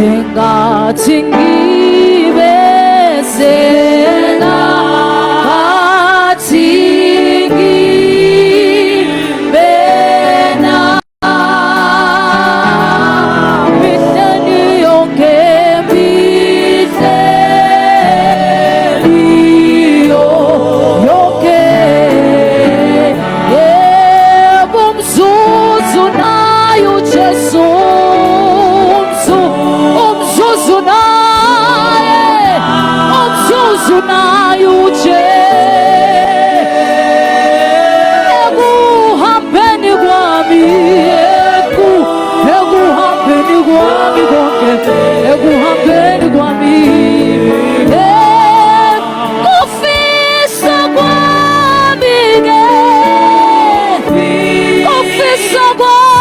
sengathi ngibesela ngathi ngibena mihleli yonke mihleli yonke yebo mzuzu nayo Jesu umzuzu naye umzuzu nayo ekuhambeni kwami ekuhambeni kwami konke ekuhambeni kwami kufisa kwami ke kufisa kwami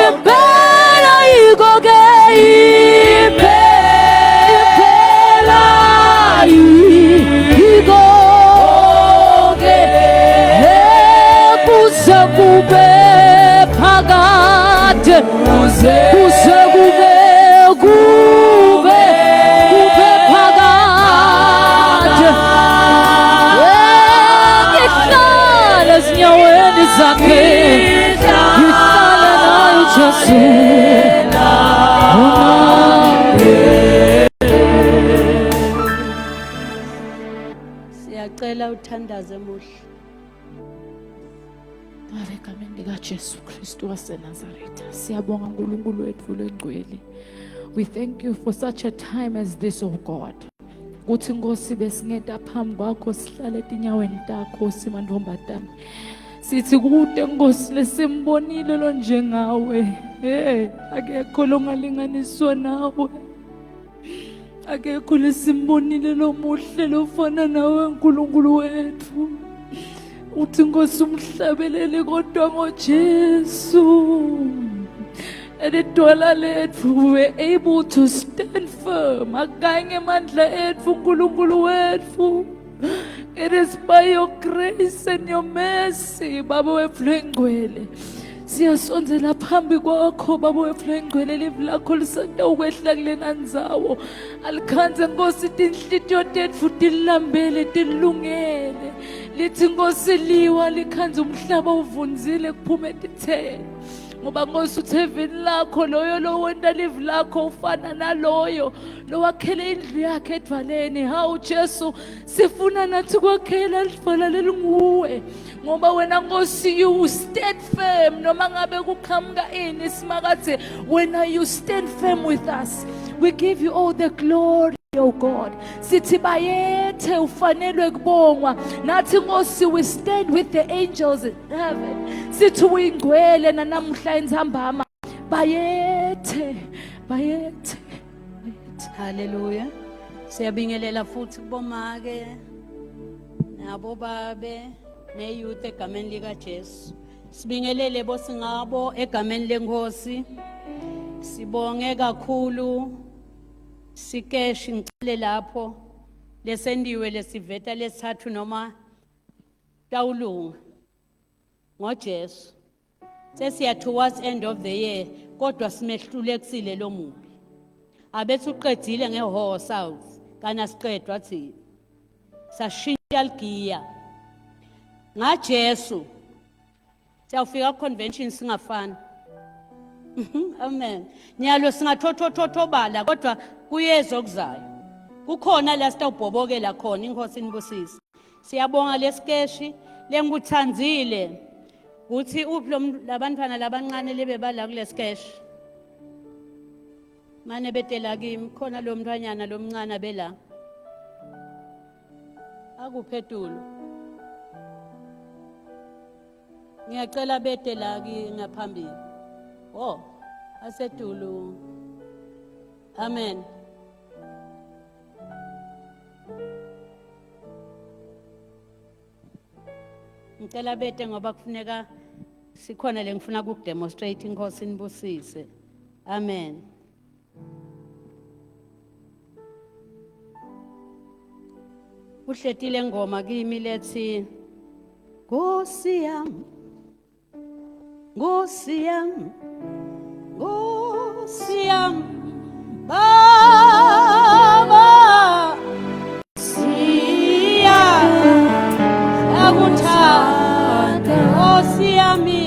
impela yiko ke impela yiko ke kuze kube phakade kuze kube phakade ngihlala ezinyaweni zakhe ngihlala nayo Jesu siyacela uthandaze muhle Baba egameni likaJesu Kristu waseNazaretha siyabonga uNkulunkulu wethu lengcwele. We thank you for such a time as this, oh God. Kuthi Nkosi besingeta phambi kwakho sihlale etinyaweni takho simantombazane. Sithi kude Nkosi lesimbonile lo njengawe. Akekho longalinganiswa nawe. Akekho lesimbonile lo muhle lofana nawe uNkulunkulu wethu. Uthi Nkosi umhlabelele kodwa ngoJesu. Edwala lethu we're able to stand firm. Akanye mandla ethu uNkulunkulu wethu. It is by your grace and your mercy, Baba wethu lengcwele. Siyasondela phambi kwakho Baba wethu lengcwele livi lakho lisanda ukwehla kulena ndzawo. Alikhanze Nkosi tinhlitiyo tethu tilambele tilungele. Lithi Nkosi liwa likhanze umhlaba uvunzile kuphume tithelo. Ngoba Nkosi uthi evini lakho loyo lo wenda livi lakho ufana naloyo lo wakhele indlu yakhe edvaleni. Hawu Jesu sifuna nathi kwakhela lidvala lelinguwe ngoba wena Nkosi you stand firm noma ngabe kuqhamuka ini simakathe wena you stand firm with us. We give you all the glory, oh God. Sithi bayethe ufanelwe kubongwa. Nathi Nkosi we stand with the angels in heaven. Sithi uyingcwele nanamuhla inzambama. Bayethe. haleluya siyabingelela futhi kubomake nabo babe neyouth egameni likaJesu sibingelele bosingabo egameni leNkosi sibonge kakhulu sikeshi ngicele lapho lesendiwe lesiveta lesithathu noma tawulunga ngoJesu sesiya towards end of the year kodwa simehlulekisile lo mubi abethu uqedile ngehorse out kana siqedwa thina sashintsha ligiya ngaJesu siyafika convention singafani amen nyalo singathothobala kodwa kuyezo kuzayo kukhona la sitawubhobokela khona inkosi inibusisi siyabonga lesikeshi lengikuthandzile uthi labantwana labancane lebe bala kulesikeshi mane betela kimi khona lo mntwanyana lo mncane bela akuphethulo ngiyacela betela ngaphambili oh asedulu amen ngicela bete ngoba kufuneka sikhona lengifuna ukudemonstrate inkosi inibusise amen uhletile ngoma kimi lethi Nkosi yami Nkosi yami, Nkosi yami, Baba, siyakuthanda. Nkosi yami,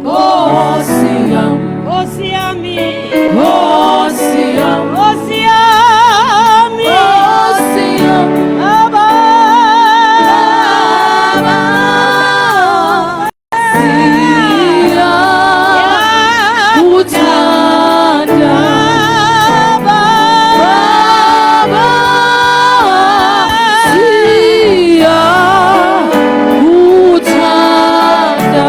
Nkosi yami, Nkosi yami, Nkosi yami, Nkosi yami, Nkosi yami, Baba, siyakuthanda. Baba, siyakuthanda.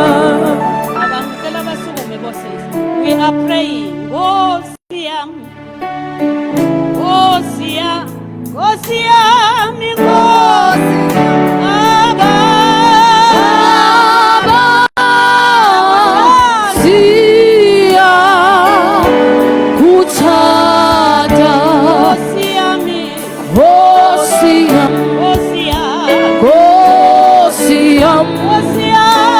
Abangicela basukume bosses. We are praying. Nkosi yami, Nkosi yami, Nkosi yami, Nkosi Baba, siyakuthanda. Nkosi yami, Nkosi yami, Nkosi yami, Nkosi yami, Nkosi yami,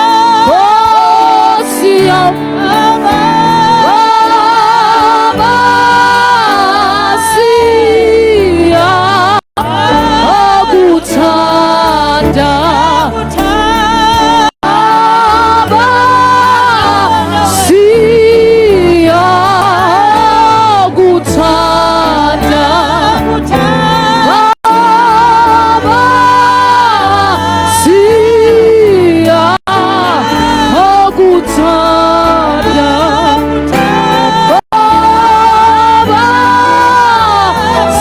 Nkosi yami. Baba, Baba, siyakuthanda. Baba, siyakuthanda. Baba, siyakuthanda. Baba,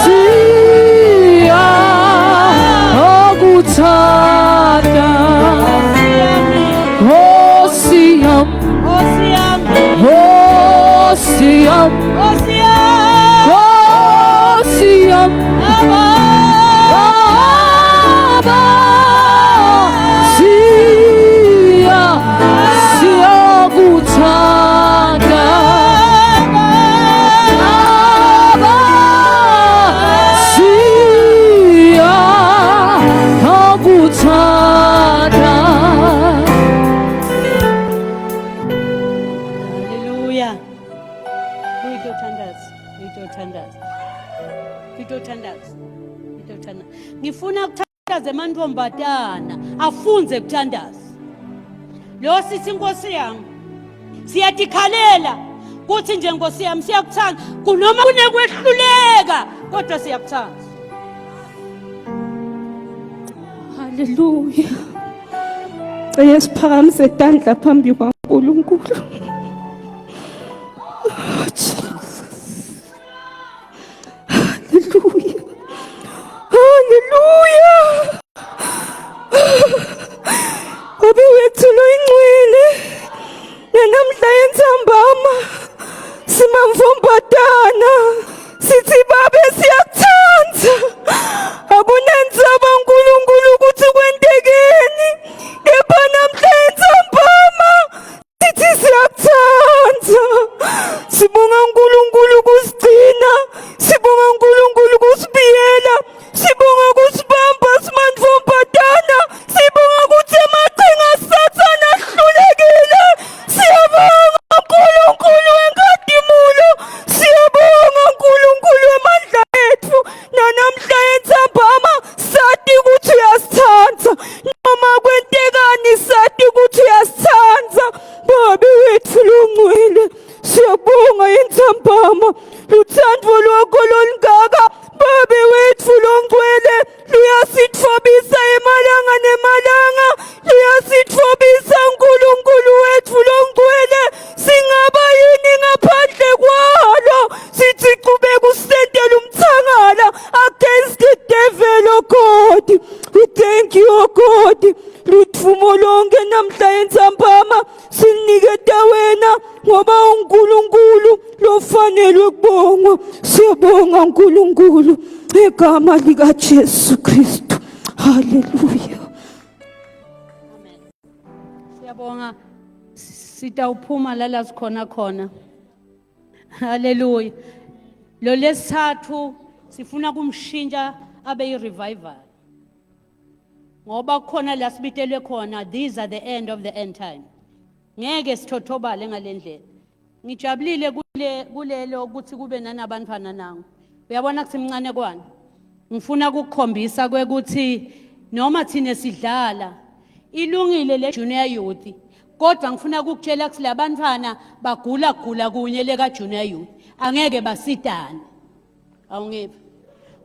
siyakuthanda. Nkosi yami, Nkosi yami, Nkosi yami, Nkosi yami, Nkosi yami. Baba, Baba, siyakuthanda. Baba, siyakuthanda. Hallelujah. Uyitothandaza, uyitothandaza. Uyitothandaza. Uyitothandaza. Ngifuna ukuthandaza emantombazana afunze ukuthandaza. Lo sithi Nkosi yami, siyatikhalela kuthi nje Nkosi yami siyakuthanda kunoma kunekwehluleka kodwa siyakuthanda. Haleluya. Cela siphakamise isandla phambi kwaNkulunkulu. Oh, Jesus. Haleluya. Haleluya. Baba wethu loyingcwele. Namhla entsambama. Simamvombatana. Sithi babe siyakuthanda. Abunenzaba uNkulunkulu ukuthi kwentekeni. Kepha namhla entsambama sithi siyakuthanda. Sibonga uNkulunkulu ukusigcina. Sibonga uNkulunkulu ukusibiyela. Sibonga ukusibamba simandvombatana. Sibonga ukuthi amaqhinga asathana ahlulekile. Siyabonga uNkulunkulu wenkadimulo. Siyabonga uNkulunkulu wamandla ethu. Nanamhla entsambama sathi ukuthi uyasithanda. Noma kwentekani sathi ukuthi uyasithanda. Babe wethu longcwele. Siyabonga entsambama. Luthando lwakho lolungaka. Babe wethu longcwele. Luyasithobisa emalanga nemalanga. Luyasithobisa uNkulunkulu wethu longcwele. Singaba yini ngaphandle kwalo. Sithi qhubeka usentela umthangala against the devil, oh God. We thank you, oh God. Lutfumo lonke namhla entsambama siniketa wena ngoba uNkulunkulu lofanelwe kubongwa. Siyabonga uNkulunkulu ngegama lika Jesu Kristu. Haleluya. Amen. Siyabonga sitawuphuma lala sikhona khona. Hallelujah. Lo lesithathu sifuna kumshintsha abe yi-revival. Ngoba khona la sibitelwe khona, these are the end of the end time. ngeke sithothobale ngalendlela ngijabulile kulelo ukuthi kube nanabantwana nangu uyabona kusimncane kwana ngifuna ukukhombisa kwekuthi noma thina sidlala ilungile le junior youth kodwa ngifuna ukukutshela ukuthi labantwana bagula kunye leka junior youth angeke basitane awungibe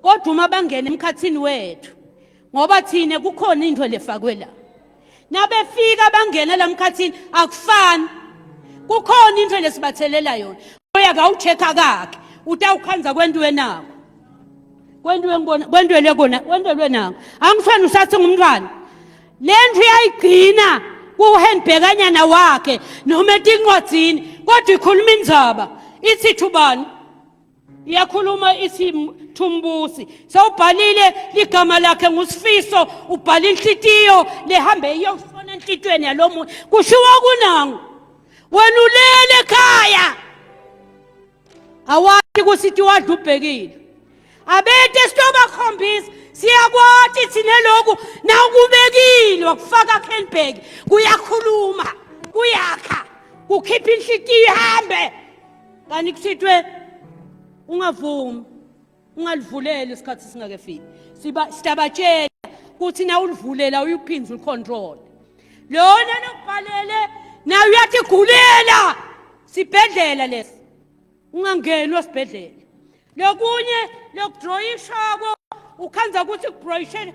kodwa uma bangena emkhathini wethu ngoba thina kukhona into lefakwe la nabefika bangena lamkhathini akufani kukhona into lesibathelela yona uyaka uchecker kakhe utawukhanza kwentwe nako kwentwe nako angifani usathi ngumntwana lendlu yayigcina kuhandbhekanyana wakhe noma etincwadzini kodwa ikhuluma indzaba ithi thubani iyakhuluma ithi Thumbusi sawubhalile ligama lakhe nguSifiso ubhala inhlitiyo lehambe iyofona enhlitweni yalomuntu kushiwa kunangu wena ulele ekhaya awathi kusithi wadla ubhekile abete sitobakhombisa siyakwathi thina lokhu nakubekile wakufaka Kenberg kuyakhuluma kuyakha kukhipha inhlitiyo ihambe kanti kusithwe ungavumi ungalivuleli isikhathi singakefiki siyabatshela ukuthi na ulivulela uyiphinze ucontrol lona nokubhalele na uyathi gulela sibhedlela lesi ungangeni wasibhedlela lokunye lokudrawishako ukhanza ukuthi ukudrawishela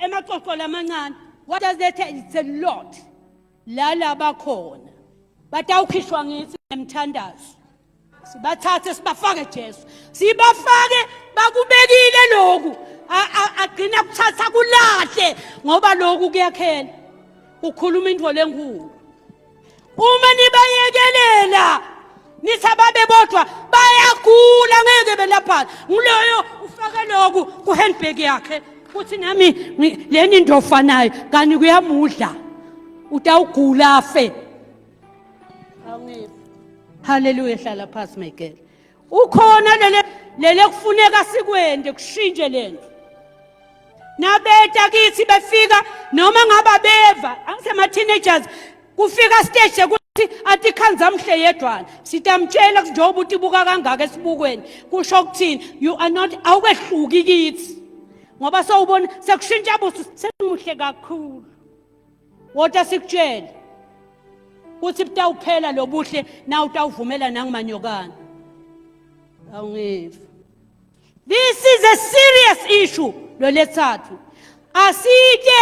emaxoxo lamancane what does that tell? It's a lot la bakhona batawukhishwa ngithi emthandazo sibathathe sibafake Jesu sibafake bakubekile lokhu agcina kuthatha kulahle ngoba lokhu kuyakhela ukhuluma into lenkulu uma nibayekelela nisababe bodwa bayagula ngeke belapha nguloyo ufake lokhu kuhandbag yakhe uthi nami leni into ofanayo kani kuyamudla utawugula afe awungibe haleluya hlala phansi Michael ukhona lele kufuneka sikwende kushintshe lento nabeta kithi befika noma ngaba beva angisema teenagers kufika stage ukuthi athi khanza mhle yedwana sitamtshela njengoba uthi buka kangaka esibukweni kusho ukuthini you are not awukwehluki kithi ngoba sawubona sekushintsha buso semuhle kakhulu wota sikutshela uthi butawuphela lobuhle na utawuvumela nangumanyokana awungive this is a serious issue lo lesathu asike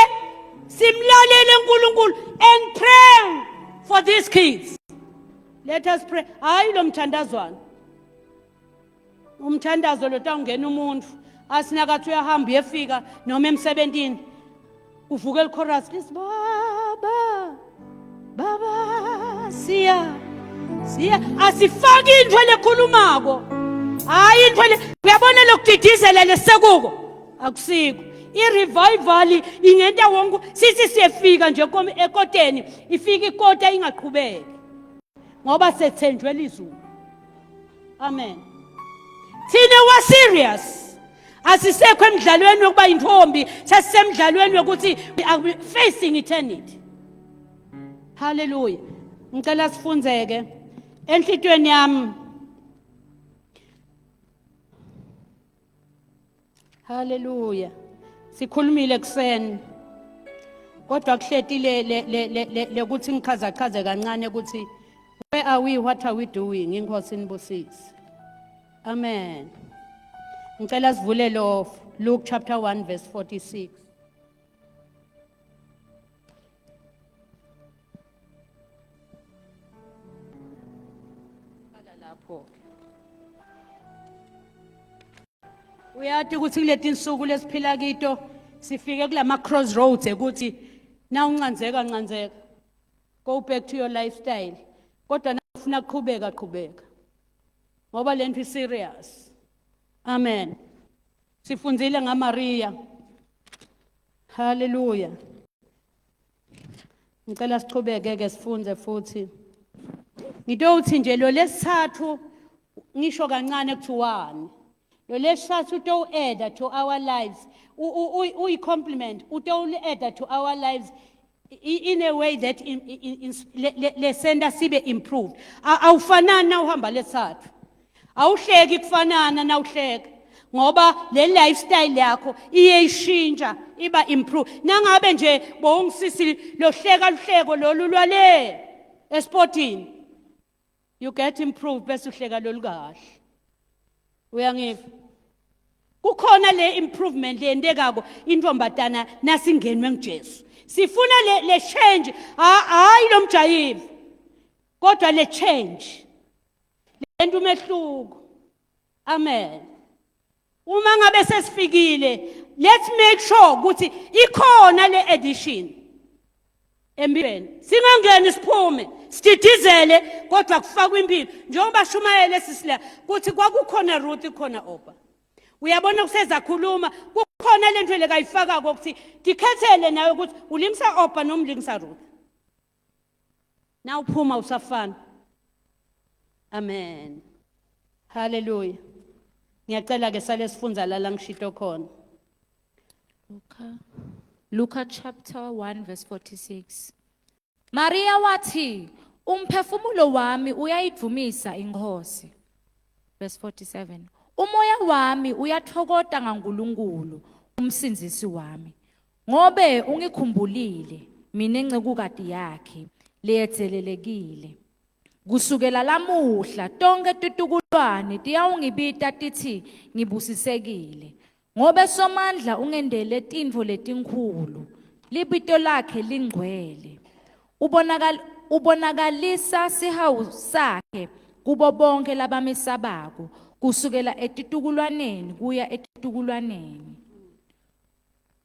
simlalele uNkulunkulu and pray for these kids let us pray hayi lo mthandazwana umthandazo lo tawungena umuntu asinakathi uyahamba uyefika noma emsebentini uvuka ichorus baba siya asifaki into lekhulumako hayi into le uyabona lokudidizela lesekuko akusiko irevival ingenta wonke sithi siyefika nje ekoteni ifika ikota ingaqhubeki ngoba sethenjwe lizulu amen thina wa serious asisekho emidlalweni wokuba intombi sesisemidlalweni wokuthi facing eternity haleluya ngicela sifunzeke enhlitweni yami haleluya sikhulumile kuseni kodwa kuhletile lekuthi ngichaza kancane ukuthi where are we what are we doing inkosi nibusisi amen ngicela sivule lo Luke chapter 1 verse 46 uyathi ukuthi kuleti insuku lesiphila kito sifike kulama crossroads ukuthi na uncanzeka go back to your lifestyle kodwa na ufuna qhubeka ngoba lento serious amen sifunzile ngaMaria haleluya ngicela siqhubeke ke sifunze futhi ngitowuthi nje lo lesithathu ngisho kancane kuthi1 lo lesithathu to add to our lives uyi compliment uto add to our lives in a way that le sender sibe improved. Awufanani na uhamba lesathu. Awuhleki kufanana na uhleka. Ngoba le lifestyle yakho iyeshintsha iba improve. Nangabe nje bongisisi lo hleka luhleko lolulwale esportini. You get improved bese uhleka lolukahle. Uyangiva? Kukhona le improvement leyendekako intombatana nasingenwe nguJesu. Sifuna le change, hayi lo mjayivo. Kodwa le change. Lento umehluko. Amen. Uma ngabe sesifikile, let's make sure ukuthi ikhona le edition. Empilweni. Singangeni siphume, sididizele kodwa kufakwa impilo. Njengoba shumayele sisila, kuthi kwakukhona Ruth khona Opa. Uyabona kuseza khuluma, kukhona lento le kayifaka ukuthi dikhethele nawe ukuthi ulimsa Opa noma ulimsa Ruth. Na uphuma usafana. Amen. Hallelujah. Ngiyacela ke sale sifunza la ngishito khona. Luka chapter 1 verse 46. Maria wathi, umphefumulo wami uyayivumisa inkosi. Verse 47. Umoya wami uyathokoza ngaNkulunkulu, umsinzisi wami. Ngobe ungikhumbulile, mina encekukade yakhe, leyethelelekile. Kusukela lamuhla tonke tutukulwane tiyawungibita tithi ngibusisekile. Ngobe somandla ungendele tintfo letinkhulu, libito lakhe lingcwele. Ubonakalisa sihawu sakhe kubo bonke labamesabako, kusukela etitukulwaneni kuya etitukulwaneni.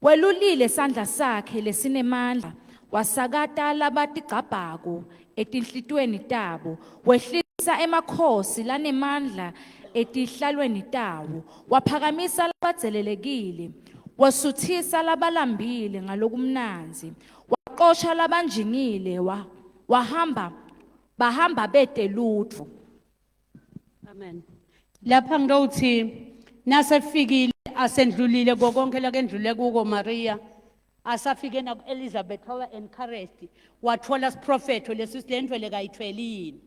Welulile sandla sakhe lesinemandla, wasakata labatigcabhako etinhlitweni tabo, wehlisa emakhosi lanemandla etihlalweni tawo, waphakamisa labadzelelekile, wasuthisa labalambile ngalokumnanzi, waqosha labanjingile, bahamba bete lutho. Amen. Lapha ngawuthi nasefikile asendlulile konke la kendlule kuko Maria. Asafike na Elizabeth wawa encouraged, wathola siprofetho lesisindwe lekayithwelini.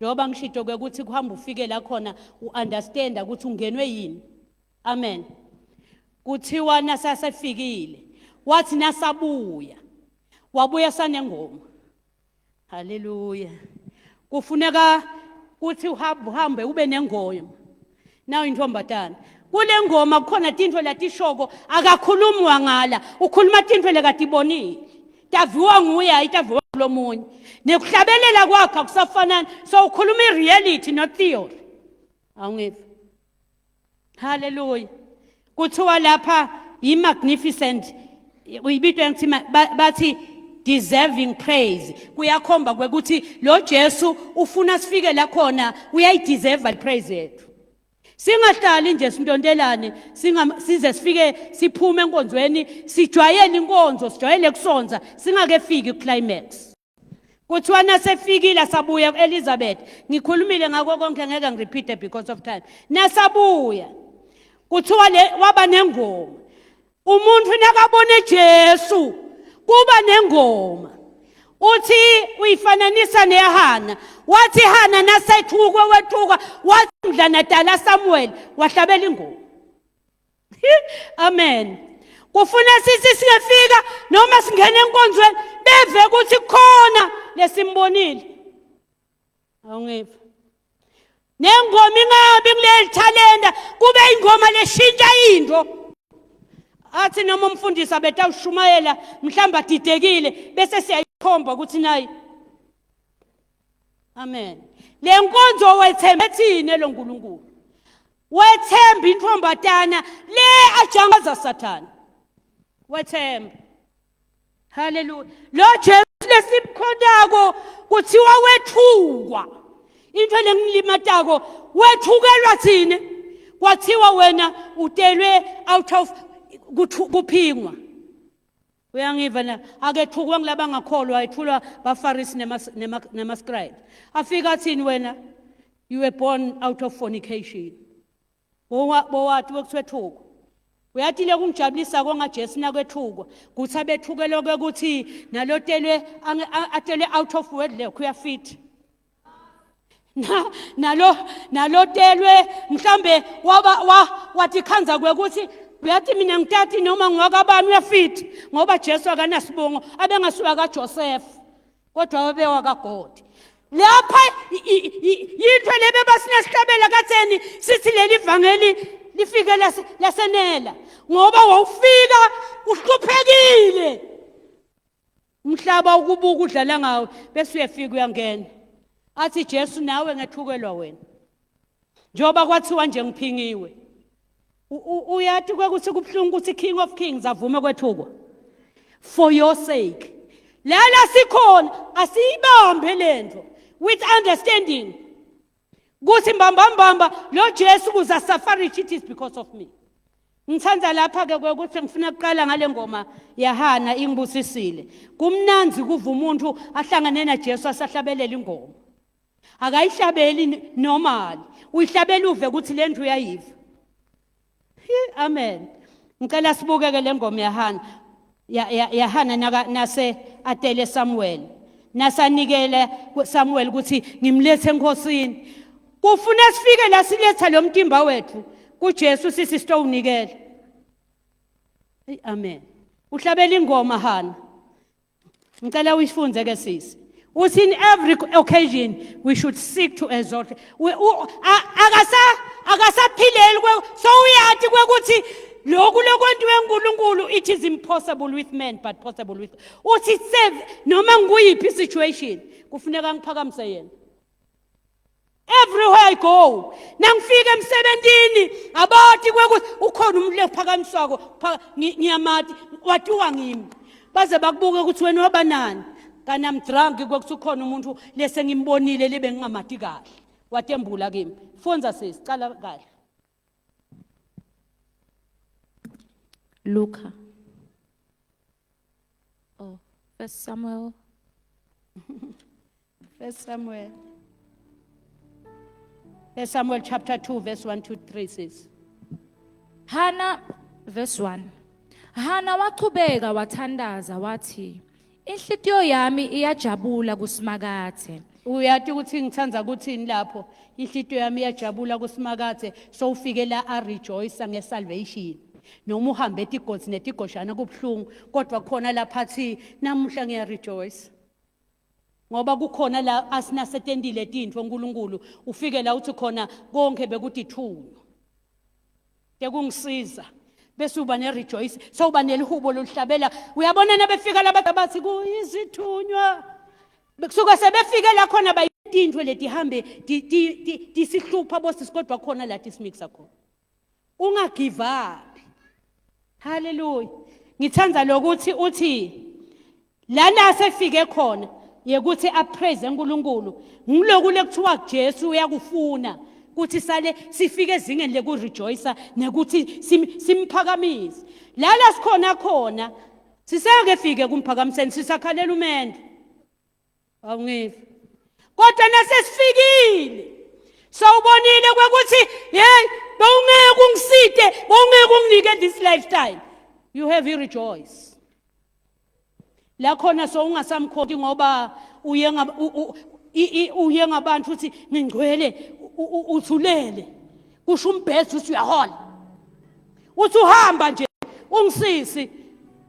Njoba ngishito ukuthi kuhamba ufike la khona uunderstand ukuthi ungenwe yini. Amen. Kuthiwa nasasefikile, wathi nasabuya, wabuya sanengoma. Hallelujah. Kufuneka kuthi uhambe ube nengoyo. Naw intombatana. Kule ngoma kukhona tintfo latishoko akakhulumwa ngala, ukhuluma tintfo lekatibonile. Taviwa nguye itaviwa kulomunye. Nekuhlabelela kwakhe akusafanana, so ukhuluma ireality not theory. Awungiva? Hallelujah. Kuthiwa lapha magnificent, uyibitwa ngithi bathi deserving praise. Kuyakhomba ukuthi lo Jesu ufuna sifike la khona uyayideserve praise yethu. Singahlali nje sindondelane, size sifike siphume enkonzweni, sijwayele inkonzo, sijwayele kusonza, singakefiki ku-climax. Kuthiwa nasefikile sabuya ku-Elizabeth, ngikhulumile ngako konke ngeke ngirepeat because of time. Nasabuya, kuthiwa waba nengoma. Umuntu nakabone Jesu, kuba nengoma. Uthi uyifananisa neHana, wathi Hana nasethukwe wethuka, wathi mdlana dala Samuel wahlabela ingoma. Amen. Kufuna sisi singefika noma singene enkonzweni beve ukuthi khona lesimbonile. Awungiva? Nengoma ingabi kuleli talenta kube ingoma leshintsha into. Athi noma umfundisi betawushumayela mhlamba didekile bese siyayikhomba ukuthi nayi. Amen. Le nkonzo wethemba ethine lo nkulunkulu. Wethemba intombatana le ajangaza Sathane. Wethemba. Hallelujah. Lo Jesu lesimkhondako kuthiwa wethukwa. Into lengilimatako wethukelwa thine. Kwathiwa wena utelwe out of kuphingwa. Uyangiva na akethukwa ngilaba ngakholwa ethulwa baFarisi nemascribe. Afika athini wena, you were born out of fornication. Bowathi wekuthiwa Uyathi le kungijabulisa konga Jesu nakwethukwa kuthi abethukelo ukuthi nalotelwe atelwe out of wedlock uyafit nalotelwe mhlambe wathi khanza kwekuthi uyathi mina ngithathi noma ngwakabani uyafit ngoba Jesu akanasibongo abengasuka kaJoseph kodwa wabewa kaGod lapha yitho lebe basinesihlabela katheni sithi leli ivangeli lifike lasenela ngoba wawufika uhluphekile umhlaba ukubuka udlala ngawe bese uyafika uyangena athi Jesu nawe ngethukelwa wena njoba kwathiwa nje ngiphingiwe uyathi kwekuthi kubhlungu ukuthi King of Kings avume kwethukwa for your sake lala sikhona asiyibambe lento with understanding kuthi mbamba lo Jesu kuza suffer it is because of me ngithanda lapha ke ukuthi ngifuna ukuqala ngale ngoma yaHana ingibusisile kumnanzi kuva umuntu ahlangane na Jesu asahlabelela ingoma akayihlabeli normal uyihlabela uve ukuthi le ndlu uyayiva amen ngicela sibukeke le ngoma yaHana yaHana nase atele Samuel nasanikele Samuel ukuthi ngimlethe enkosini kufuna sifike la siletha lo mtimba wethu kuJesu sisi sitowunikela amen uhlabela ingoma Hana ngicela uyifunze ke sisi uthi in every occasion we should seek to exalt akasaphileli so uyathi kwekuthi lokhu lokwentiwe uNkulunkulu it is impossible with men but possible with uthi save noma nguyiphi situation kufuneka ngiphakamise yena everywhere I go nangifika emsebentini abathi kwekuthi ukhona umuntu lephakamiswako ngiyamati watiwa ngimi baze bakubuke ukuthi wena wabanani kana mdrunk kwekuthi ukhona umuntu lese ngimbonile libe ngingamati kahle watembula kimi fonza sisi cala kahle Luka. Oh, First Samuel chapter 2 verse 1 to 3 says Hana verse 1. Hana waqhubeka wathandaza wathi inhlitiyo yami iyajabula kusimakathe. uyathi ukuthi ngithanza ukuthini lapho inhlitiyo yami iyajabula kusimakathe so ufike la a rejoice ngesalvation noma uhambe etigotsi netigoshana kubhlungu kodwa khona lapha athi namuhla ngiya rejoice ngoba kukhona la asinasetendile tintfo uNkulunkulu ufike la uthi khona konke bekuthi thunywa tekungisiza bese uba ne rejoice so uba nelihubo lohlabela uyabona nabefika labathi kuyizithunywa bekusuka sebefike la khona bayitintwe letihambe disihlupha bosisi kodwa khona la dismixa khona ungagive up hallelujah ngithanza lokuthi uthi lana sefike khona yekuthi apraise uNkulunkulu ngiloku lekuthiwa Jesu uyakufuna ukuthi sale sifike ezingeni leku rejoice nekuthi simphakamise lala sikhona khona sisake fike kumphakamiseni sisakhalela umendo awungive kodwa nasesifikile sawubonile kwekuthi hey bawungeke ungiside bawungeke unginike this lifetime you have to rejoice la khona so ungasamkhoti ngoba uye ngabantu uthi ngingcwele uthulele kusho umbhezo uthi uyahola uthi uhamba nje ungisisi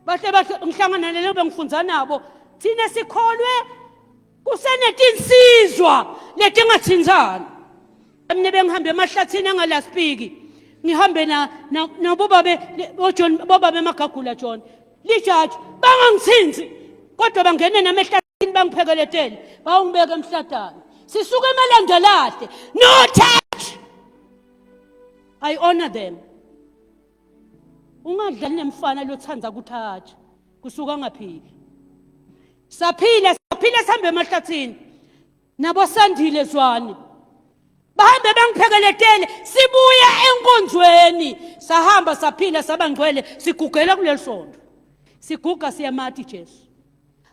bahle ngihlangana nalo bengifunza nabo thina sikholwe kusenetinsizwa letingathinzana mina bengihambe emahlathini angalaspiki ngihambe na bobabe oJohn bobabe emagagula John lijaji bangangithinzi kodwa bangene namehlathini bangiphekeletele bawungibeka emhlatana sisuka emalangelahle no touch I honor them ungadlali nemfana lothanza kuthatha kusuka ngaphiki saphila sihambe emahlathini nabo sandile zwani bahambe bangiphekeletele sibuya enkonzweni sahamba saphila sabangcwele sigugela kulelisondo siguga siyamati Jesu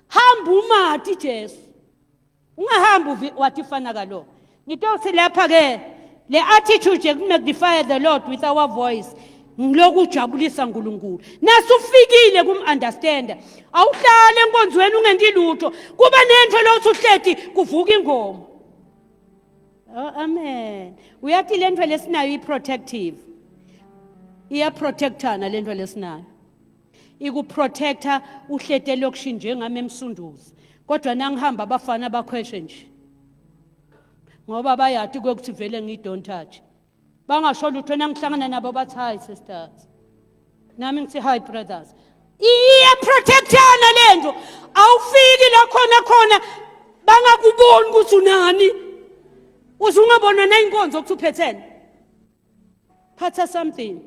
hamba umati Jesu ungahamba wathi fana kalo ngitothi lapha ke le attitude magnify the Lord with our voice Ngiloku ujabulisa uNkulunkulu. Nasufikile kum-understanda. Awuhlale enkonzweni ungendi lutho. Kuba nento lothi uhleti kuvuka ingoma. Oh, amen. Uyathi lento lesinayo i-protective. Iya-protectana lento lesinayo. Ikuprotecta uhlete lokshi njengami emsunduzi. Kodwa nangihamba abafana bakhweshe nje. Ngoba bayathi ukuthi vele ngi-don't touch. Bangasho lutho nangihlangana nabo bathi hi sisters. Nami ngithi hi brothers. Iya-protectana lento. Awufiki la khona bangakuboni ukuthi unani. Uzungabona nayinkonzo ukuthi uphethene. Phatha something.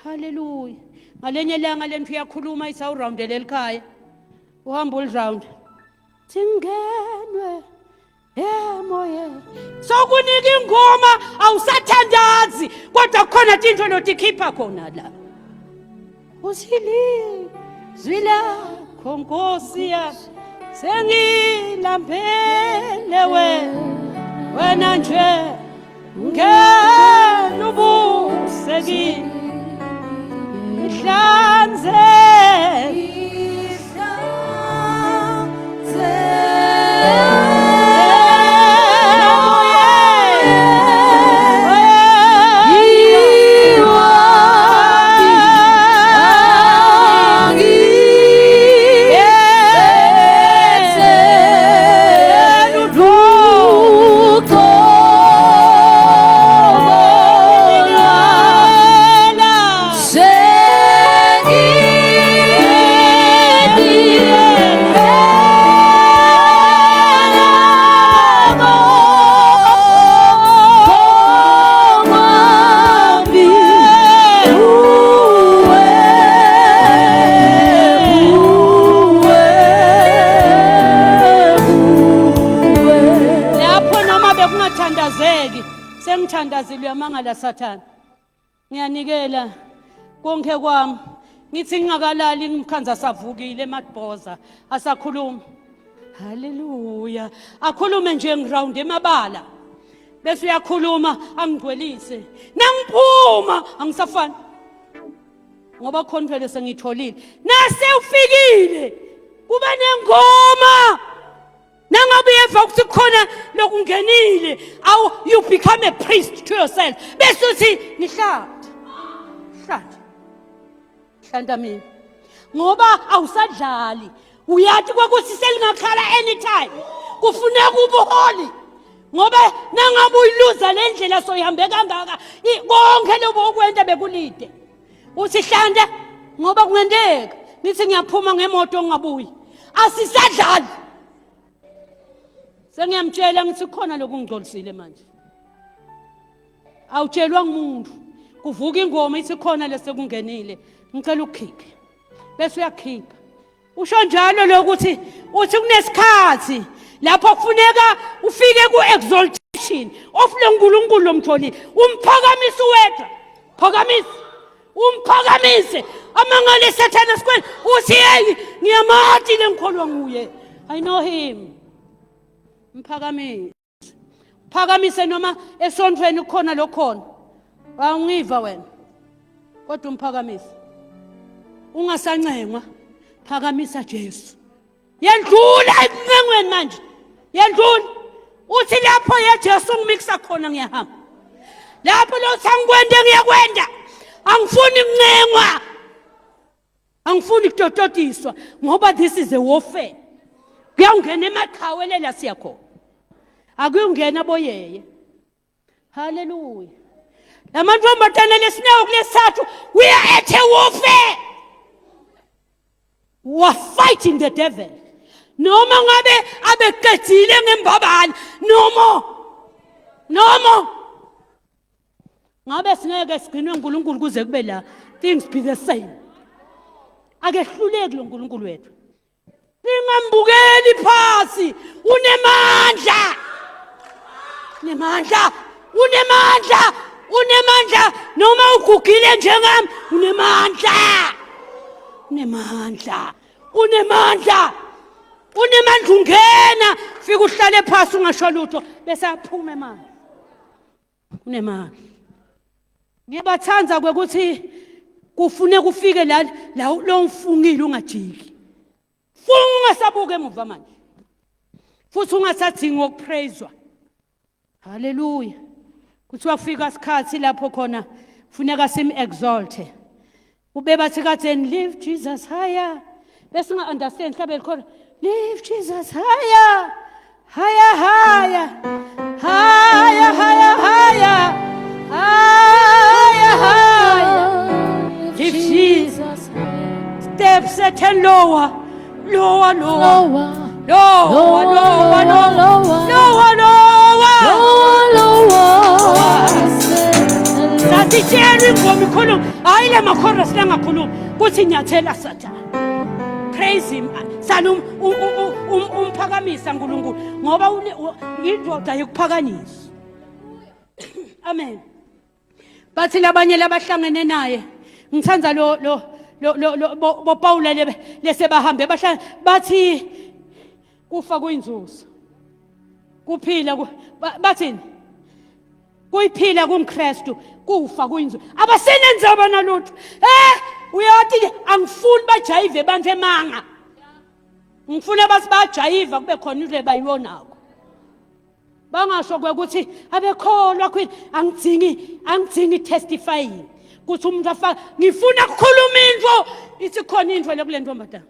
Hallelujah. Ngalenye langa lento iyakhuluma isawurroundele elikhaya. Uhamba uliround. Singenwe emoye. Sokunika ingoma awusathandazi kodwa khona into lotikhipha khona la. Usili zwila Nkosi ya sengilambele wena nje ngena ubuseki ihlanze sengithandazile amangala Sathane. Ngiyanikela konke kwami. Ngithi ngingakalali ngimkhanza savukile eMadboza asakhuluma. Hallelujah. Akhulume nje ngiround emabala. Bese uyakhuluma angigcwelise. Nangiphuma angisafani. Ngoba khona vele sengitholile. Nase ufikile. Kuba nengoma. Nangabe yeva ukuthi khona lokungenile awu you become a priest to yourself bese uthi hlanda mina ngoba awusadlali uyathi kwakuthi selingakhala anytime kufuneka ubuholi ngoba nangabe uyiluza lendlela soyihambe kangaka konke lobo okwenta bekulide uthi hlanda ngoba kungendeka nithi ngiyaphuma ngemoto ngabuyi asisadlali. Sengiyamtshela ngithi khona lokungcolisile manje. Awutshelwa ngumuntu. Kuvuka ingoma ithi khona lesekungenile. Ngicela ukukhiphe. Bese uyakhipha. Usho njalo lokuthi uthi kunesikhathi lapho kufuneka ufike ku-exaltation of lo nkulunkulu lomtholile. Umphakamise wedwa. Phakamise. Umphakamise. Amangale Sathane sikwena uthi hey ngiyamathi lenkholwa nguye. I know him. Phakamise noma esontweni khona lokhona awungiva wena kodwa umphakamise ungasancengwa phakamisa Jesu yendlula encengweni manje yendlula uthi lapho yeJesu ngimikisa khona ngiyahamba lapho lo sangikwende ngiyakwenda angifuni ukuncengwa angifuni kutototiswa ngoba this is a warfare. Kuyangena emaqhawelela siyakhona. Akuyongena boyeye. Hallelujah. Lamantombazane lesinawo kulesathu we are at a warfare. We are fighting the devil. Noma ngabe abeqedile ngembabani no ngabe singeke sigcinwe uNkulunkulu kuze kube la things be the same. Akehluleki lo uNkulunkulu wethu. Singambukeli phasi unemandla noma ugugile njengami unemandla ungena fika uhlale phasi ungasho lutho bese aphuma emanzi unemandla Ngiyabathanza kwekuthi kufune kufike la lo mfungile ungajiki. Funga ungasabuke emuva manje. Futhi ungasadinga ukupraiswa. Hallelujah. Kuthiwa kufika isikhathi lapho khona kufuneka sim-exalte. Ube bathi katheni lift Jesus higher. Bese unga-understand mhlawumbe likhona lift Jesus higher. Higher, higher. Higher, higher, higher. Higher, higher. Lift Jesus steps set and lower. Lower, lower. Lower, lower, lower, lower, lower. Sasitshela ingoma ikhuluma hayi le makhora silangakhuluma kuthi nyathela Sathane. Praise him. Sana umphakamisa uNkulunkulu ngoba indoda yokuphakanyiswa. Amen. Bathi labanye labahlangene naye ngithanda lo Paul lese bahambe bathi kufa kuyinzuzo. Kuphila bathini? Kuyiphila kumKristu kufa kuyinzuzo. Abasenenzaba nalutho. Uyathi angifuni bajayive bantu emanga. Ngifuna basibajayiva kube khona into ebayibonako. Bangasho ukuthi abekholwa kwini angidingi testifying. Kuthi umuntu afaka ngifuna ukukhuluma info ithi khona info le kule ntombazana.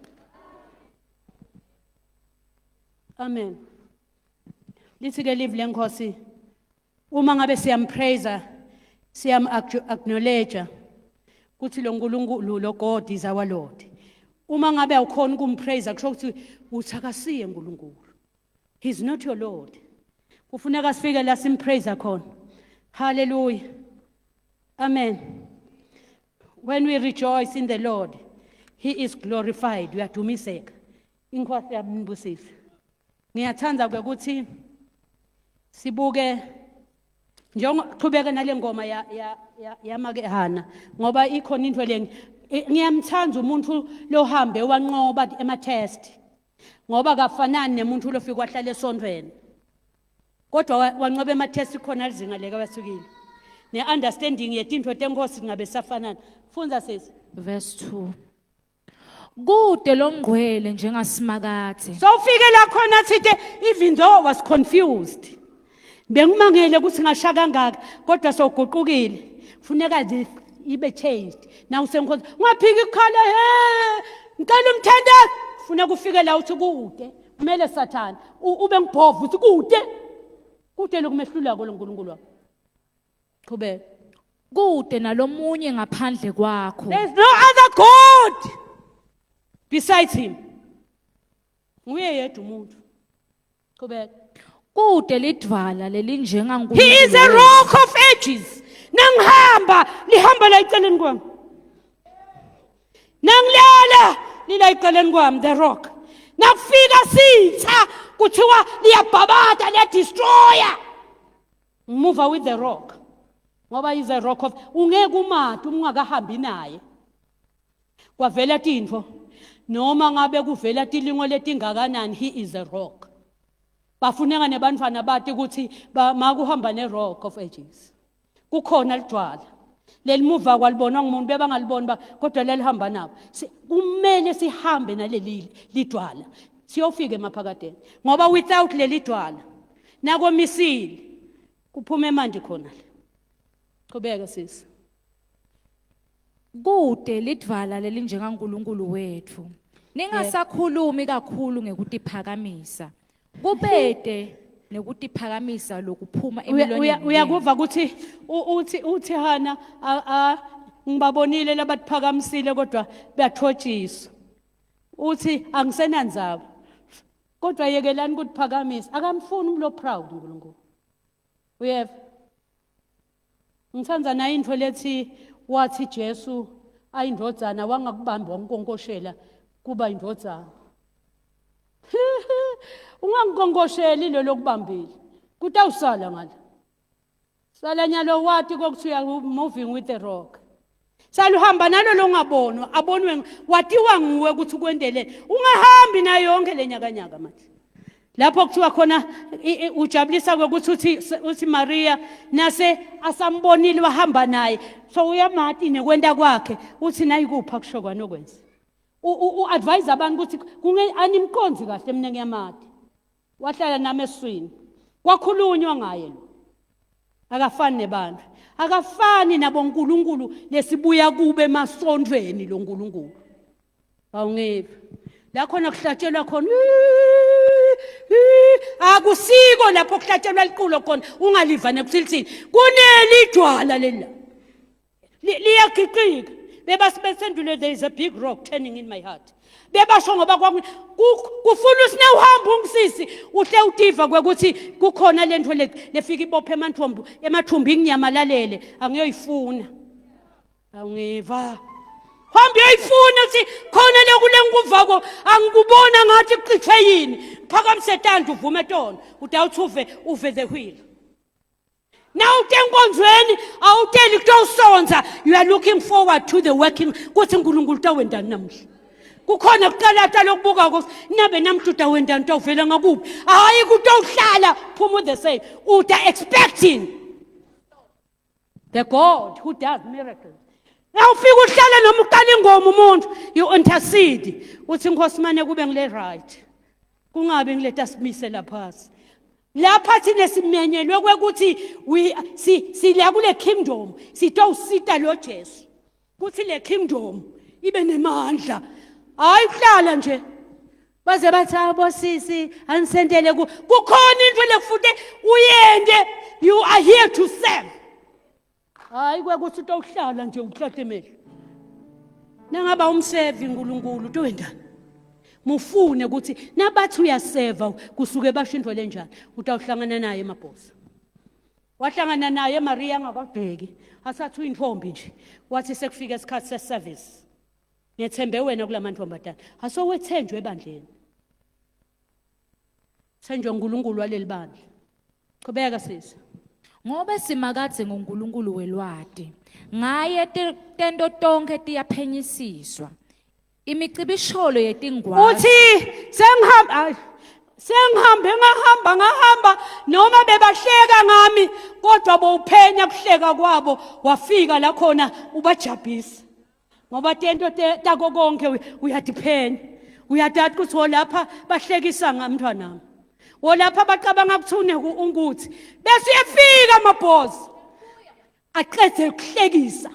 Amen. Lithi ke live lenkosi uma ngabe siyampraise acknowledge kuthi lo nkulunkulu lo God is our Lord. Uma ngabe awukhona ukumpraise kusho ukuthi uthakasiye uNkulunkulu. He's not your Lord. Kufuneka sifike la simpraise khona. Hallelujah. Amen. When we rejoice in the Lord, He is glorified. Uyadumiseka. Inkosi yamnibusisa. Ngiyathanda ukuthi sibuke njengoqhubeka nale ngoma yamakehana ngoba ikhona into le ngiyamthanda umuntu lohambe wanqoba ema-test ngoba kafanani nemuntu lofika wahlala esontweni kodwa wanqoba ema-test khona lizinga leka basukile ne-understanding yetinto tenkosi ngabe safanana. Funza sisi verse 2. Kude longqwele njengasimakathe. So ufike la khona thithi even though I was confused. Bengimangele ukuthi ngasha kangaka kodwa soguqukile. Kufuneka ibe changed. Now senkonzo ungaphiki ukhala ngicela umthandazo. Kufuneka ufike la uthi kude. Kumele Sathane ube ngibhovu uthi kude lokumehlula ko loNkulunkulu wakho. Qhubeka. Kude nalomunye ngaphandle kwakho. There's no other God besides him. Nguye yedwa umuntu. Qhubeka. Kude lidvala lelinjengaNkulunkulu. He is a rock of ages. Nangihamba lihamba la eceleni kwami. Nangilala lila eceleni kwami the rock. Nakufika sitha kuthiwa liyabhabada liya destroyer. Move with the rock. Ngoba is a rock of ungeke umathe ungakahambi naye. Kwavela tinfo noma ngabe kuvela tilingo letingakanani he is a rock. Bafuneka nebantwana bathi ukuthi makuhamba ne rock of ages. Kukhona lidwala. Lelimuva kwalibona ngumuntu bebangalibona kodwa lelihamba nabo. Kumele sihambe naleli lidwala. Siyofika emaphakadeni. Ngoba without leli dwala nakomisile kuphume emanti khona. Qhubeka sisi. Kude lidvala lelinjengaNkulunkulu wethu. Ningasakhulumi kakhulu ngekutiphakamisa. Kubede nekutiphakamisa lokuphuma emilonyeni. Uyakuva ukuthi uthi hana ngibabonile labaphakamisile kodwa bayathotshiswa. Uthi angisenanzaba. Kodwa yekelani ukutiphakamisa. Akamfuni umuntu proud uNkulunkulu. Uyeva. Ngithanda na into lethi wathi Jesu ayindodana wangakubamba wankonkoshela kuba indodana. Ungankonkosheli lo lokubambile. Kutawusala ngala. Sala nyalo wathi kokuthiwa moving with the rock. Saluhamba nalo longabonwa abonwe watiwa nguwe ukuthi kwendelene. Ungahambi na yonke lenyakanyaka manje. lapho kuthiwa khona ujabulisa ukuthi uthi Maria nase asambonile wahamba naye so uyamati nekwenta kwakhe uthi nayi kupha kusho kwanokwenza advise abantu ukuthi animkonzi kahle mina ngiyamati wahlala nami eswini kwakhulunywa ngaye lo akafani nebantu akafani nabonkulunkulu lesibuya kube emasondweni lo nkulunkulu awungive la khona kuhlatshelwa khona akusiko lapho kuhlatshelwa liqulo khona ungalivane kusilithini kunelidwala lela liyagiqika bebasibesendule there is a big rock turning in my heart bebasho ngoba kufuna usine uhamba umsisi uhle udiva kwekuthi kukhona lento lefika ibophe emathumbi nginyamalale angiyoyifuna awungiva hamba uyoyifuna uthi khona lekule ngikuvako angikubona ngathi kucithwe yini phakamise tanda uvume tona utawuthuve uve the wheel now tenkonzweni awuteli kutosonza you are looking forward to the working kuthi uNkulunkulu utawendani namhla kukhona kuqala lokubuka ukuthi nabe namhla utawendani utawuvela ngakuphi hayi kutowuhlala phuma the same uta expecting the God who does miracles now ufika uhlala noma uqala ingoma umuntu you intercede uthi Nkosi mane kube ngile right kungabe ngileta simise laphasi lapha thina simenyelwe kwekuthi sila kule kingdom sitowusita lo Jesu kuthi le kingdom ibe nemandla hayi kuhlala nje baze bathi abosisi anisendele kukhona into lekufute uyende you are here to serve hayi kwekuthi utowuhlala nje uhlate emehlo nangaba umserve uNkulunkulu utowendani mufune ukuthi nabathi uyaseva kusuke bashindwe lenjani utawuhlangana naye emabhosa wahlangana naye Maria angakabheki asathi uyintombi nje wathi sekufika isikhathi seservice ngethembe wena kulamantombazana asowethenjwe ebandleni thenjwe uNkulunkulu waleli bandla qhubeka sisi ngoba simakadze ngoNkulunkulu welwati ngaye tento tonke tiyaphenyisiswa imicibisholo yetingwane uthi ngahamba noma bebahleka ngami kodwa bowuphenya kuhleka kwabo wafika la khona ubajabhisa ngoba tento tako konke uyadiphenya uyadathi ukuthi lapha bahlekisa ngamntwanami wolapha baqabanga kuthune ukuthi bese uyafika amabhozi aqedze ukuhlekisa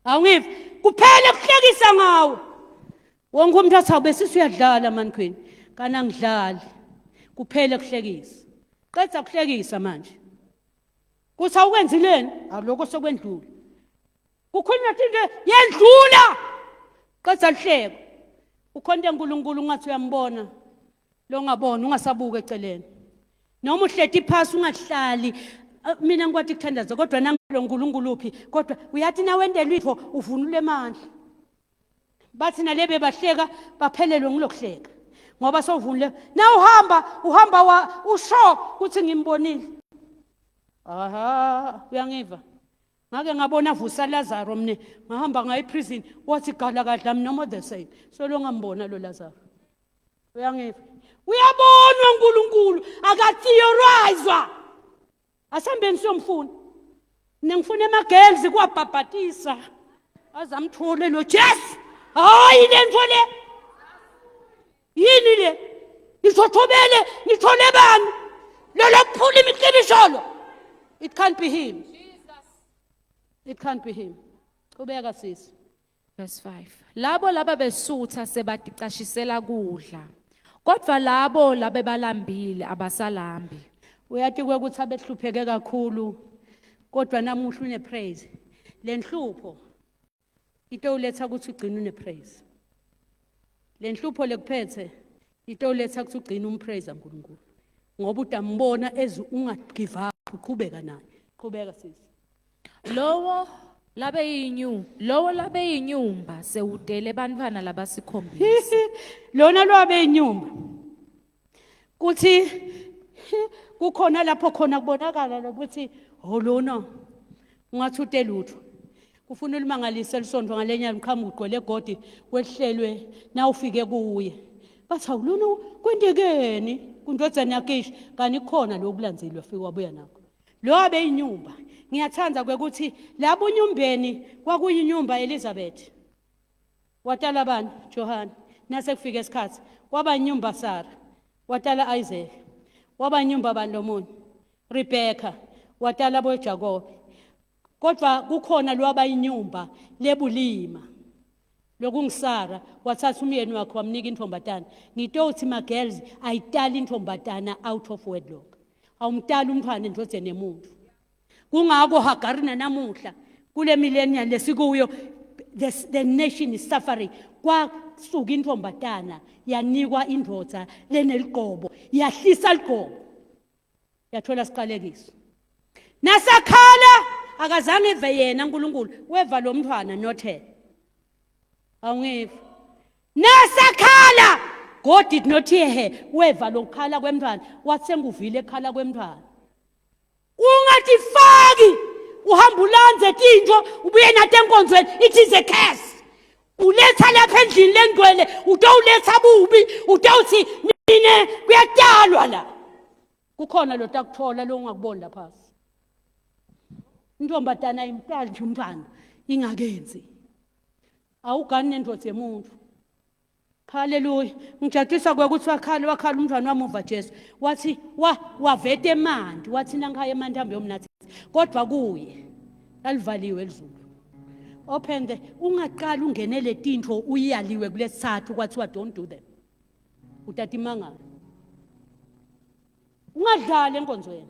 awungive kuphela ukuhlekisa ngawe wonke umuntu athi besisi uyadlala mani queen kana ngidlali kuphela kuhlekisa qedza kuhlekisa manje kuthi awukwenzileni aloko sokwendlula kukhona into yendlula qedza lihleko ukhonto uNkulunkulu ungathi uyambona lo ngabona ungasabuka eceleni noma uhleti phasi ungahlali mina ngikwathi kuthandaza kodwa nangilo uNkulunkulu uphi kodwa uyathi na wendela itho uvunule amandla bathi nalebe bahleka baphelelwe ngilokuhleka ngoba sovunule na uhamba usho ukuthi ngimbonile aha uyangiva ngake ngabona vusa Lazaro mne ngahamba ngaye prison wathi gala kadla noma the same so lo ngambona lo Lazaro uyangiva uyabonwa uNkulunkulu akatheorizwa asambeni somfuna nengifuna emagirls kwabhabhatisa azamthole lo Jesu hayi lento le yini le nithothobele nithole bani lo lokuphula imicibisholo it can't be him it can't be him qhubeka sisi verse 5 labo laba besutha sebaticashisela kudla kodwa labo labe balambile abasalambi uyathi kwekuthi abehlupheke kakhulu kodwa namuhla une praise lenhlupho into uletha ukuthi ugcine une praise lenhlupho lekuphethe into uletha ukuthi ugcine umpraise uNkulunkulu ngoba udambona ezi ungagive up uqhubeka naye qhubeka sisi lowo labe yinyumba sewudele bantwana labasikhombisa lona lwabe inyumba kuthi kukhona lapho khona kubonakala ukuthi lona ungathi utelutho kufuna ulimangalise lisondwa ngalenyanga mkhamu ugqwele egodi wehlelwe na ufike kuye bathi awulona kwentekeni kundozana yakisho kanti khona lokulandzeli wafika wabuya nakho lo abe inyumba ngiyathanda ukuthi labo unyumbeni kwakuyinyumba Elizabeth watala bani Johan nase kufika isikhathi kwaba inyumba Sara watala Isaac waba inyumba bandomunye Rebecca watala bo Jacob kodwa kukhona lwaba inyumba lebulima lokungisara wathatha umyeni wakhe wamnika intombatana ngitothi ma girls ayitala intombatana out of wedlock awumtala umntwana endodeni emuntu kungako Hagari namuhla kule millennium lesikuyo the nation is suffering kwasuka intombatana yanikwa indoda leneligobo yahlisa ligobo yathola siqalekiso nasakhala akazange eve yena uNkulunkulu weva lo mntwana nothe awungive nasakhala God did not hear her weva lokukhala kwemntwana watsenguvile ekhala kwemntwana ungathi faki uhamba ulanze tinto ubuye nathi enkonzweni it is a curse uletha lapha endlini lengcwele utowuletha bubi utowuthi mina kuyatalwa la kukhona lo takuthola lo ungakuboni lapha intombatana imtali nje umntwana ingakenzi awugani nendoda yemuntu haleluya ngijatisa ukuthi wakhala umntwana wamuva Jesu wathi wavete emandi wathi nangikhaya emantambo yomnathi kodwa kuye lalivaliwe elizulu open the ungaqala ungenele tinto uyaliwe kulesithathu kwathiwa don't do them utatimanga ungadlala enkonzweni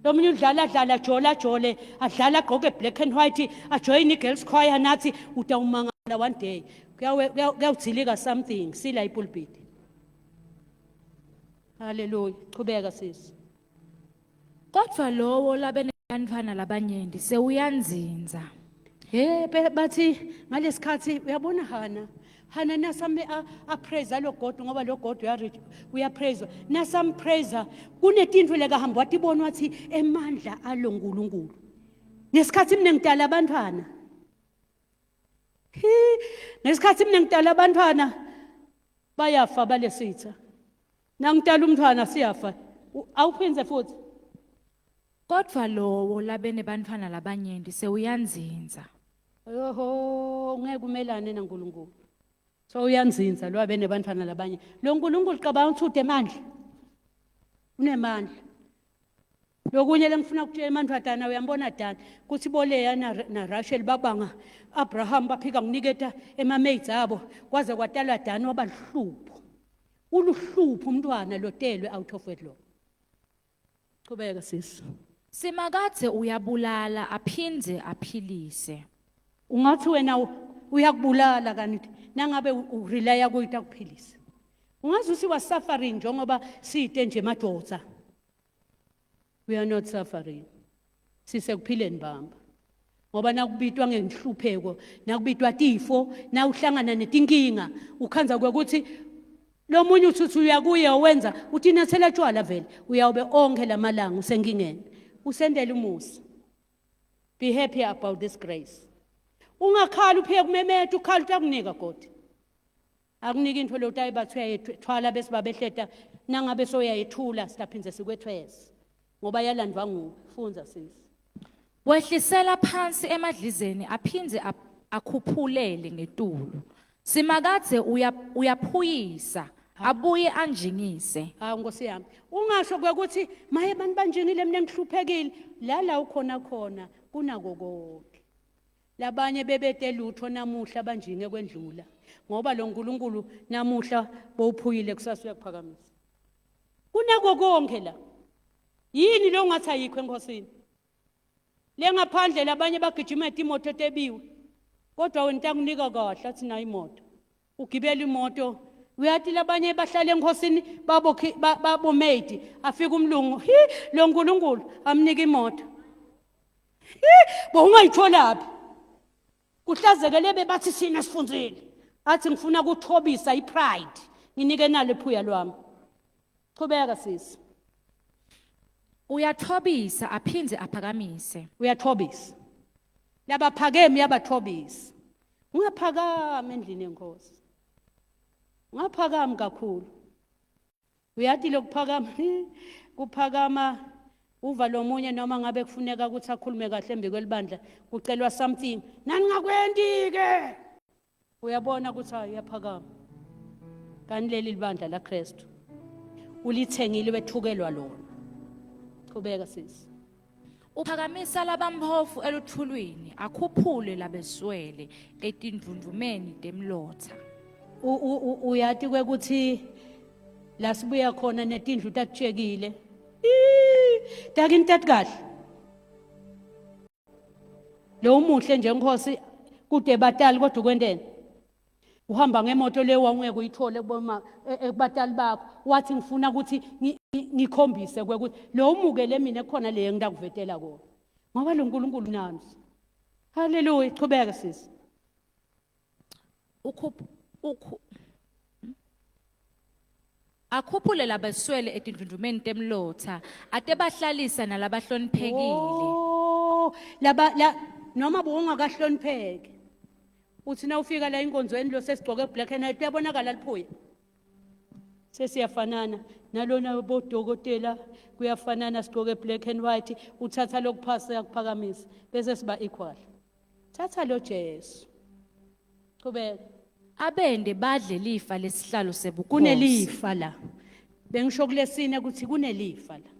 lomunye udlala jole adlala agqoke black and white ajoin igirls choir nathi utawumangala one day kuyawuthilika something sila ipulpit haleluya chubeka sisi Kodwa lowo labenabantwana labanyenti sewuyanzinza. bathi ngalesikhathi uyabona Hana nasame apraise lo God ngoba lo God uyapraise nasampraise kunetinto lekahamba wathi bona wathi emandla alo uNkulunkulu nesikhathi mina ngidala abantwana nesikhathi mina ngidala abantwana bayafa balesitha nangidala umntwana siyafa awuphinze futhi Kodwa lowo labenabantwana labanyenti sewuyanzinza. yoho ngeke umelane naNkulunkulu so uyanzinza lo abenabantwana labanye lo uNkulunkulu qabanga ukuthi emandla unemandla lokunye lengifuna ukutshela emandwadana uyambona Dana kuthi boleya na Rachel babanga Abraham baphika kuniketa emamaids abo kwaze kwatalwa Dana wabahlupho uluhlupho umntwana lotelwe out of wedlock qhubeka sisi Simakade uyabulala aphinde aphilise. ungathi wena uyakubulala kanti nangabe urelaya kuyita kuphilisa ungazi usiwa suffering njengoba side nje madoda we are not suffering sisekuphileni bamba ngoba nakubitwa ngenhlupheko nakubitwa tifo na uhlangana netinkinga ukhanza ukuthi lo munye uthi uyakuye wenza uthi nathela tshwala vele uyawube onke lamalanga usenkingeni usendela umusa be happy about this grace ungakhala uphiye kumemeta ukhala utakunika God akunika into lo utayibathu uyayithwala bese babehleta nangabe soyayithula silaphindze sikwethwese ngoba yalandwa ngufunza sisi Wehlisela phansi emadlizeni aphinde akhuphulele ngetulu. Simakade uyaphuyisa abuye anjingise. Nkosi yami ungasho ukuthi maye abantu banjinile mina ngihluphekile la ukhona kunako konke labanye bebete lutho namuhla banjinge kwendlula ngoba lo uNkulunkulu namuhla bowuphuyile kusasa uyakuphakamisa kunako konke la yini lo ngathi ayikho enkosini lengaphandle labanye bagijima imoto etebiwe kodwa wena ntakunika kahle athi na imoto ugibela imoto uyathi labanye bahlala enkosini babo maid afika umlungu lo uNkulunkulu amnika imoto bo ungayitholaphi kuhlazekele bebathi sina sifunzile athi ngifuna ukuthobisa ipride nginike nalo ephuya lwami qhubeka sisi Uyathobisa aphinde aphakamise. uyathobisa labaphakeme yabathobisa ungaphakama endlini enkosi Ngaphakama kakhulu. Uyathi lokuphakama kuphakama uva lo munye noma ngabe kufuneka ukuthi akhulume kahle embi kwelibandla kucelwa something nani ngakwendi ke uyabona ukuthi ayaphakama kanti leli libandla la Kristu ulithengile bethukelwa lona. Qhubeka sisi. Uphakamisa labamhofu eluthulwini akhuphule labeswele etindvundvumeni temlotha. Uyathi kwekuthi la sibuya khona netindlu tatshekile takini tatkahle lo muhle nje nkosi kude batali kodwa kwendene uhamba ngemoto le wangeke uyithole kubatali bakho wathi ngifuna ukuthi ngikhombise kwekuthi lo umukele mina khona le ngidakuvetela kona ngoba lo uNkulunkulu nansi. Haleluya. Qhubeka sisi. Akhuphule labeswele etindvundvumeni temlotha ate bahlalisa nalabahloniphekile. Oh, noma bungakahlonipheki uthi na ufika la inkonzweni lo sesigcoke black and white uyabonakala liphuya sesiyafanana nalona bodokotela kuyafanana sigcoke black and white uthatha lokuphasa yakuphakamisa bese siba equal. Thatha lo Jesu. Qhubeka. Abende badle lifa lesihlalo sebukhosi. Kunelifa la. Bengisho kulesine ukuthi kunelifa la.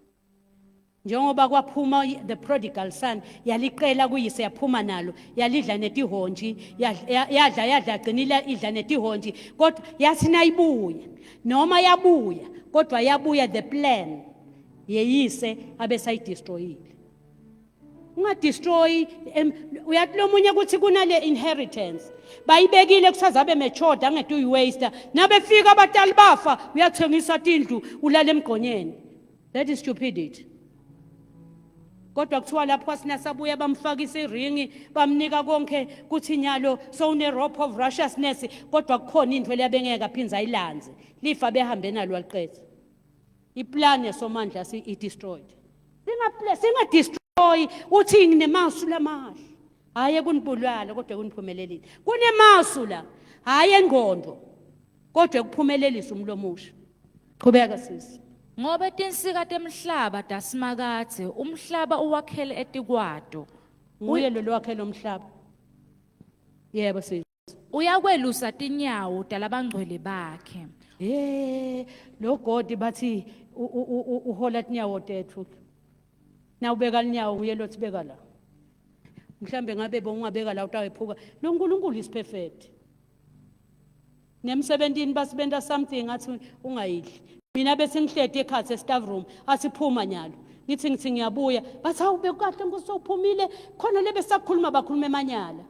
Njengoba kwaphuma the prodigal son yaliqela kuyise yaphuma nalo yalidla netihonji yadla agcinile idla netihonji kodwa yathi nayibuya noma yabuya kodwa yabuya the plan yeyise abesayidestroyile. Ungadestroy uyathi lo munye ukuthi kunale inheritance bayibekile kusazabe mechoda angethi uyiwaster nabefika abatali bafa uyathengisa tindlu ulale emgqonyeni. That is stupidity. Kodwa kuthiwa lapho asinasabuya bamfakisa iringi bamnika konke kuthi nyalo so une rope of righteousness kodwa kukhona into lebengeke aphinza ilanze lifa behambe nalo waliqetha. Iplan yesomandla i destroyed. Singa destroy uthi nginemasu lamahle haye kunibulala kodwa kuniphumelelile. Kunemasu la haye engqondo kodwa kuphumelelisa umlomo omusha. Qhubeka sisi. Ngoba tinsika temhlaba dasimakathe umhlaba uwakhele etikwato. Uye lo wakhela umhlaba. Yebo sisi. Uyakwelusa tinyawo talabangcwele bakhe. Lo God bathi uhola tinyawo tethu. Na ubeka inyawo uye lothi beka la. Mhlambe ngabe bongabeka la utawephuka. Lo uNkulunkulu is perfect. Nemsebentini basibenta something athi ungayidli. Mina bese ngihlede ekhathi e-staff room asiphuma nyalo. Ngithi ngiyabuya bathi awube kahle ngosophumile khona lebe sakhuluma bakhuluma emanyala.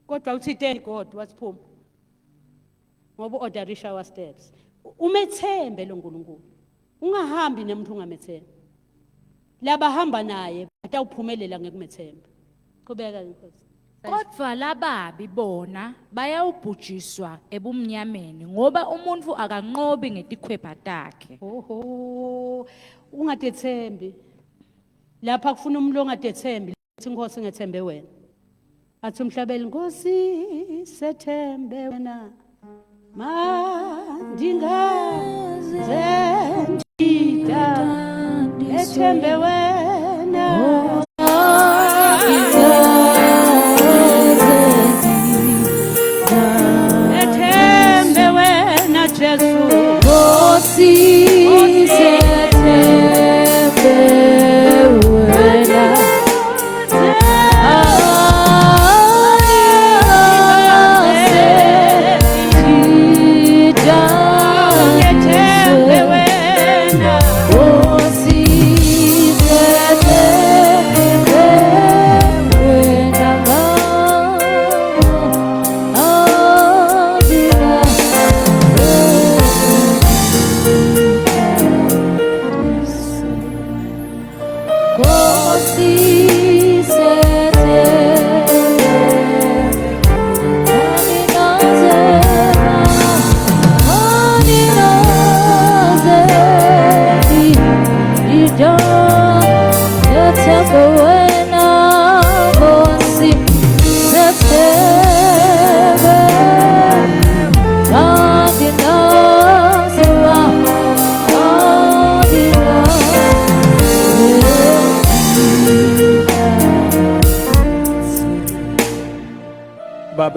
Kodwa uthi thank God wasiphuma. Ngoba orderisha our steps. Umethembe lo uNkulunkulu. Ungahambi nemuntu ungamethemba. Laba hamba naye atawuphumelela ngekumethemba. Qhubeka inkosi. Kodwa lababi bona bayawubhujiswa ebumnyameni ngoba umuntu akanqobi ngetikhwepha takhe. Oho ungadethembi. Lapha kufuna umuntu ongadethembi uthi inkosi ngethembe wena. Athi umhlabeli inkosi sethembe wena. Mandingaze ndida ethembe wena.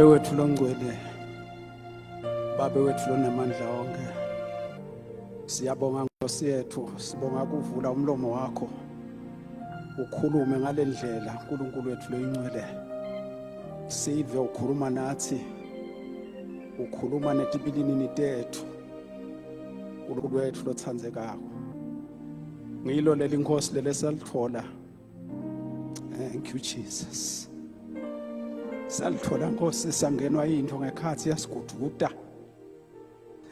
Babe wethu longcwele, Babe wethu lonamandla onke, siyabonga Nkosi yethu, sibonga ukuvula umlomo wakho ukhulume ngalendlela uNkulunkulu wethu loyingcwele. Sive ukhuluma nathi, ukhuluma netibilini tethu, uNkulunkulu wethu lothandzekako. Ngilo leli Nkosi leli salithola. Thank you Jesus. Salithola Nkosi sangenwa into ngekhathi yasigududa.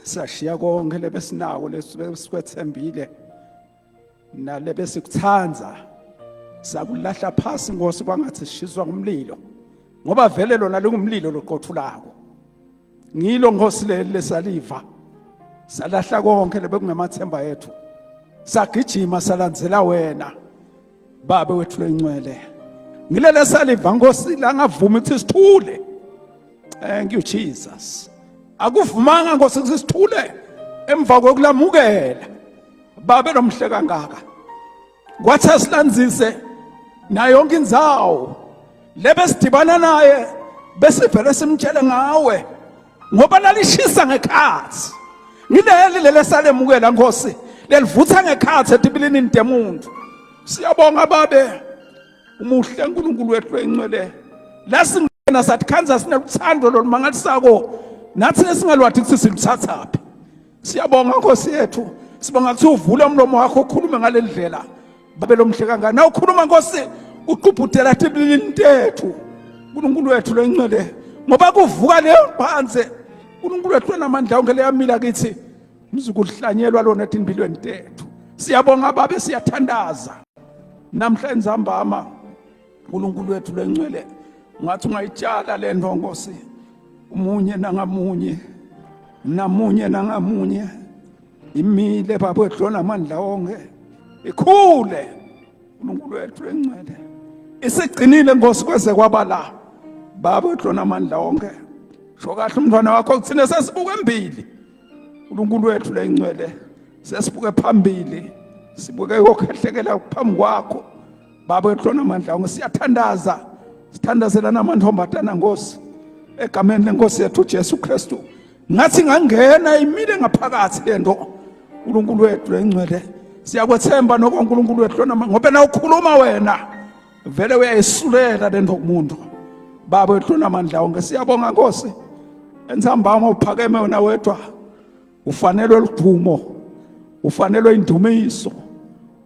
Sashiya konke lebesinako lesikwethembile nalebesikuthanda. Sakulahla phasi Nkosi bangathi sishizwa ngumlilo. Ngoba vele lona lingumlilo loqothulako. Ngilo Nkosi leli lesaliva. Salahla konke lebekungemathemba ethu. Sagijima salandzela wena Baba wethu loyingcwele. Ngilele saliva Nkosi la ngavuma ukuthi sithule. Thank you Jesus. Akuvumanga Nkosi ukuthi sithule emva kokulamukela Baba nomhle kangaka. Kwathi asilandzise na yonke indzawo lebesidibana naye besivele simtshele ngawe ngoba lalishisa ngekhathi. Ngileli lele salemukela Nkosi lelivutha ngekhathi etibilini ntemuntu. Siyabonga Babe umuhle uNkulunkulu wethu loyingcwele. Lasingena sathi khanza sineluthando lolumangalisako nathi lesingalwathi ukuthi siluthathaphi. Siyabonga Nkosi yethu, sibonga ukuthi uvule umlomo wakho ukhulume ngalendlela Babe lomhle kangaka. Na ukhuluma Nkosi uqubhudela etibilini tethu uNkulunkulu wethu loyingcwele ngoba kuvuka leyo phansi uNkulunkulu wethu namandla onke leyamila kithi mzukuhlanyelwa lona etimpilweni tethu. Siyabonga Babe, siyathandaza namhla enzambama uNkulunkulu wethu loyingcwele ngathi ungayitshala le nto Nkosi umunye nangamunye imile Baba wethu lonamandla onke ikhule uNkulunkulu wethu loyingcwele isigcinile Nkosi kweze kwaba la Baba wethu lonamandla onke. Sho kahle umntwana wakho kuthina sesibuke embili uNkulunkulu wethu loyingcwele, sesibuke phambili sibuke ukukhehlekela phambi kwakho Baba wethu lonamandla onke. Siyathandaza, sithandazela namantombazana Nkosi egameni lenkosi yethu Jesu Kristu. Ngathi ngangena imile ngaphakathi lento uNkulunkulu wethu loyingcwele. Siyakwethemba noko uNkulunkulu wethu lona ngoba na ukhuluma wena vele uyayisulela lento kumuntu Baba wethu lonamandla onke. Siyabonga Nkosi enzambama uphakeme wena wedwa, ufanelwe udumo, ufanelwe indumiso,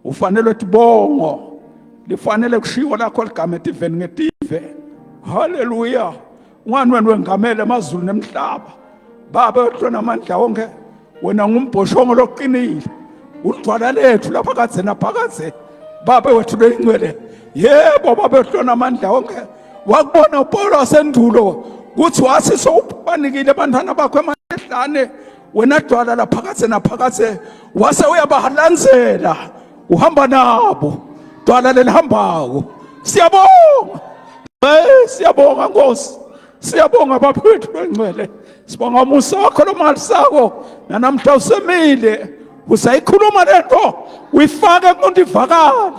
ufanelwe tibongo, lifanele kushiwo lakho ligama etiveni ngetive. Haleluya. Ngani wena wengamele amazulu nemhlaba Baba wethu lonamandla onke, wena ngumbhoshongo loqinile udwala lethu lapha kadze naphakadze Baba wethu loyingcwele. Yebo Baba wethu lonamandla onke, wakubona uPaulo wasendulo kuthi wathi sowubanikile abantwana bakho emahlane wena dwala laphakadze naphakadze wase uyabahalanzela uhamba nabo dwala lelihambako. Siyabonga siyabonga Nkosi, siyabonga Baba wethu loyingcwele. Sibonga umusa wakho lomali sakho nanamhla usemile usayikhuluma lento uyifake kumuntu ivakala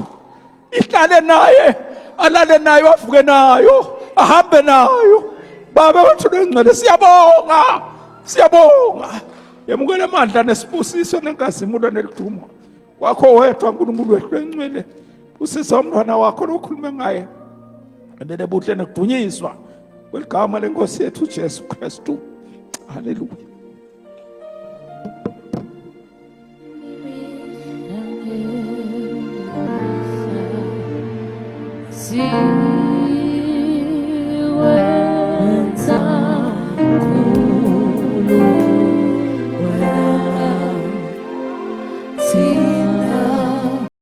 ihlale naye alale nayo avuke nayo ahambe nayo Baba wethu loyingcwele. Siyabonga yemukele amandla nesibusiso nenkazimulo nelidumo kwakho wedwa uNkulunkulu wethu loyingcwele. Usisa umntwana wakho lokhulume ngaye endele buhle nekudunyiswa kweligama lenkosi yethu Jesu Kristu. Haleluya. See